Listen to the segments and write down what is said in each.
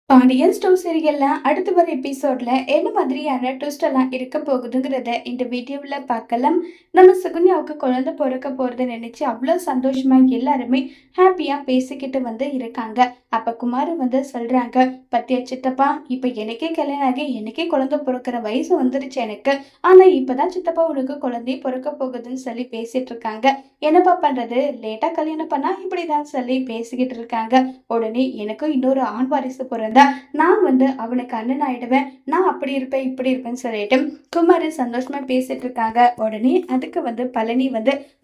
Pandian store சீரியல்ல அடுத்து வர எபிசோட்ல என்ன மாதிரியான ட்விஸ்ட் எல்லாம் இருக்க போகுதுங்கிறத இந்த வீடியோவில் பார்க்கலாம். நம்ம சுகன்யாவுக்கு குழந்தை பிறக்க போறதை நினைச்சு அவ்வளோ சந்தோஷமா எல்லாருமே ஹாப்பியா பேசிக்கிட்டு இருக்காங்க. அப்ப குமார் சொல்றாங்க, பத்தியா சித்தப்பா, இப்ப எனக்கே கல்யாணம் ஆகி எனக்கே குழந்தை பிறக்கிற வயசு வந்துருச்சு எனக்கு. ஆனா இப்பதான் சித்தப்பா உனக்கு குழந்தை பிறக்க போகுதுன்னு சொல்லி பேசிட்டு இருக்காங்க. என்னப்பா பண்றது, லேட்டா கல்யாணம் பண்ணா இப்படிதான் சொல்லி பேசிக்கிட்டு இருக்காங்க. உடனே எனக்கும் இன்னொரு ஆண் வாரிசு பிறந்த நான் அவனுக்கு அண்ணன் ஆயிடுவேன், நான் அப்படி இருப்பேன் இப்படி இருப்பேன்னு சொல்லிட்டு குமார் சந்தோஷமா பேசிட்டு இருக்காங்க. உடனே அதுக்கு பழனி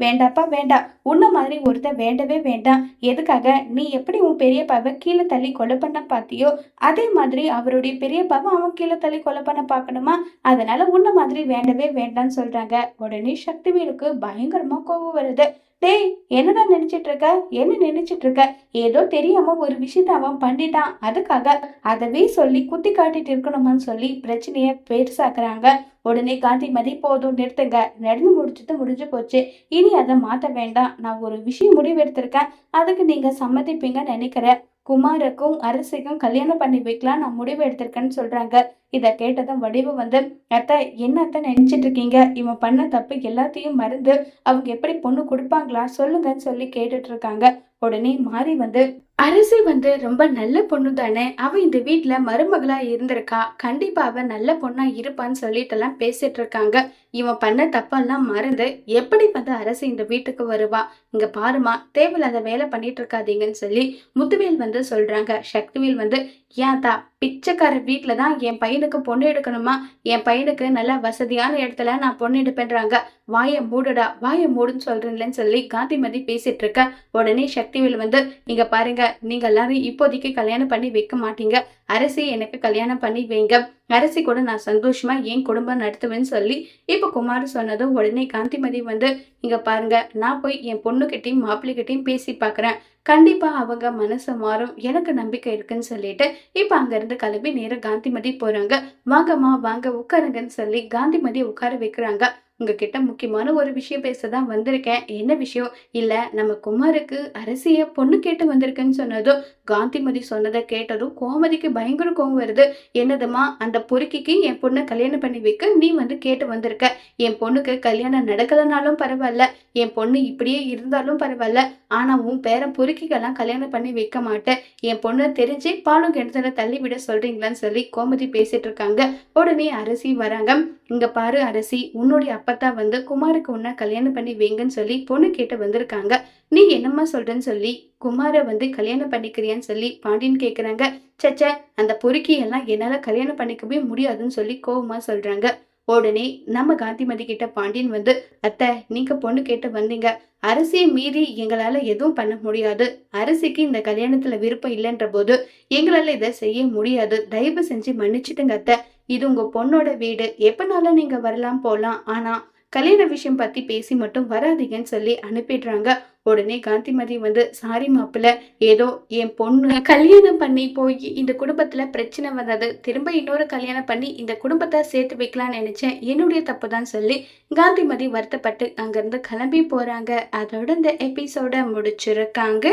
வேண்டாப்பா வேண்டாம், உன்ன மாதிரி ஒருத்தர் வேண்டவே வேண்டாம். எதுக்காக நீ எப்படி உன் பெரியப்பாவை கீழே தள்ளி கொலை பண்ண பாத்தியோ அதே மாதிரி அவருடைய பெரியப்பாவை அவன் கீழே தள்ளி கொலை பண்ண பார்க்கணுமா? அதனால உன்ன மாதிரி வேண்டவே வேண்டாம்னு சொல்றாங்க. உடனே சக்திவேலுக்கு பயங்கரமா கோபம் வருது. டேய், என்னடா நினைச்சிட்டு இருக்க, என்ன நினைச்சிட்டு இருக்க? ஏதோ தெரியாம ஒரு விஷயத்த அவன் பண்ணிட்டான், அதுக்காக அதவே சொல்லி குத்தி காட்டிட்டு இருக்கணுமான்னு சொல்லி பிரச்சனைய பெருசாக்குறாங்க. உடனே காந்திமதி, போதும் நிறுத்துங்க, நடந்து முடிச்சது முடிஞ்சு போச்சு, இனி அதை மாத்த வேண்டாம். நான் ஒரு விஷயம் முடிவெடுத்திருக்கேன், அதுக்கு நீங்க சம்மதிப்பீங்கன்னு நினைக்கிறேன். குமாருக்கும் அரசிக்கும் கல்யாணம் பண்ணி வைக்கலாம் நான் முடிவு எடுத்திருக்கேன்னு சொல்றாங்க. இதை கேட்டதும் வடிவு அத்தை, என்ன அத்தை நினைச்சிட்டு இருக்கீங்க? இவன் பண்ண தப்பு எல்லாத்தையும் மறந்து அவங்க எப்படி பொண்ணு கொடுப்பாங்களா சொல்லுங்கன்னு சொல்லி கேட்டுட்டு இருக்காங்க. உடனே மாறி அரசி ரொம்ப நல்ல பொண்ணு தானே, அவ இந்த வீட்டுல மருமகளா இருந்திருக்கா, கண்டிப்பா அவ நல்ல பொண்ணா இருப்பான்னு சொல்லிட்டு எல்லாம் பேசிட்டு இருக்காங்க. இவன் பண்ண தப்பெல்லாம் மறந்து எப்படி அரசி இந்த வீட்டுக்கு வருவா? இங்க பாருமா, தேவையில்லாத வேலை பண்ணிட்டு இருக்காதீங்கன்னு சொல்லி முத்துவேல் சொல்றாங்க. சக்திவேல் ஏன்தா, பிச்சைக்கார வீட்டுலதான் என் பையனுக்கு பொண்ணு எடுக்கணுமா? என் பையனுக்கு நல்ல வசதியான இடத்துல நான் பொண்ணு எடுப்பேன்றாங்க. வாய மூடுடா, வாய மூடுன்னு சொல்றேன்லன்னு சொல்லி காந்திமதி பேசிட்டு இருக்க. உடனே சக்திவேல் இங்க பாருங்க, நீங்க எல்லாரும் இப்போதைக்கு கல்யாணம் பண்ணி வைக்க மாட்டீங்க, அரசி எனக்கு கல்யாணம் பண்ணி வைங்க, அரசி கூட நான் சந்தோஷமா என் குடும்பம் நடத்துவேன்னு சொல்லி இப்ப குமார் சொன்னதும் உடனே காந்திமதி இங்க பாருங்க, நான் போய் என் பொண்ணுகிட்டையும் மாப்பிள்ளைகிட்டையும் பேசி பாக்குறேன், கண்டிப்பா அவங்க மனசு மாறும், எனக்கு நம்பிக்கை இருக்குன்னு சொல்லிட்டு இப்ப அங்க இருந்து கிளம்பி நேரம் காந்திமதி போறாங்க. வாங்கம்மா வாங்க உட்காருங்கன்னு சொல்லி காந்திமதி உட்கார வைக்கிறாங்க. உங்ககிட்ட முக்கியமான ஒரு விஷயம் பேசதான் வந்திருக்கேன். என்ன விஷயம்? இல்ல, நம்ம குமாருக்கு அரசிய பொண்ணு கேட்டு வந்திருக்கேன்னு சொன்னதும் காந்திமதி சொன்னதை கேட்டதும் கோமதிக்கு பயங்கர கோவம் வருது. என்னதுமா, அந்த பொறுக்கிக்கு என் பொண்ணை கல்யாணம் பண்ணி வைக்க நீ கேட்டு வந்திருக்க? என் பொண்ணுக்கு கல்யாணம் நடக்கலனாலும் பரவாயில்ல, என் பொண்ணு இப்படியே இருந்தாலும் பரவாயில்ல, ஆனா உன் பேரன் பொறுக்கிக்கெல்லாம் கல்யாணம் பண்ணி வைக்க மாட்டேன். என் பொண்ணு தெரிஞ்சு பாலும் கிணத்துல தள்ளி விட சொல்றீங்களான்னு சொல்லி கோமதி பேசிட்டு இருக்காங்க. உடனே அரசி வராங்க. இங்க பாரு அரசி, உன்னுடைய அப்பத்தா குமாருக்கு உன்ன கல்யாணம் பண்ணி வைங்கன்னு சொல்லி பொண்ணு கேட்டு வந்திருக்காங்க. நீ என்னம்மா சொல்றன்னு சொல்லி குமார கல்யாணம் பண்ணிக்கிறியான்னு சொல்லி பாண்டியன் கேக்குறாங்க. சச்ச, அந்த பொறுக்கி எல்லாம் என்னால கல்யாணம் பண்ணிக்கவே முடியாதுன்னு சொல்லி கோவமா சொல்றாங்க. உடனே நம்ம காந்திமதி கிட்ட பாண்டியன் அத்தை, நீங்க பொண்ணு கேட்டு வந்தீங்க, அரசியை மீறி எங்களால எதுவும் பண்ண முடியாது, அரசிக்கு இந்த கல்யாணத்துல விருப்பம் இல்லைன்ற போது எங்களால இதை செய்ய முடியாது, தயவு செஞ்சு மன்னிச்சிட்டுங்க அத்தை, இது உங்க பொண்ணோட வீடு, எப்பனாலும் நீங்க வரலாம் போலாம், ஆனா கல்யாண விஷயம் பத்தி பேசி மட்டும் வராதீங்கன்னு சொல்லி அனுப்பிடுறாங்க. உடனே காந்திமதி சாரி மாப்பிள்ள, ஏதோ என் பொண்ணு கல்யாணம் பண்ணி போய் இந்த குடும்பத்துல பிரச்சனை வந்தது, திரும்ப இன்னொரு கல்யாணம் பண்ணி இந்த குடும்பத்தை சேர்த்து வைக்கலாம்னு நினைச்சேன், என்னுடைய தப்பு தான் சொல்லி காந்திமதி வருத்தப்பட்டு அங்கிருந்து கிளம்பி போறாங்க. அதோட இந்த எபிசோட முடிச்சிருக்காங்க.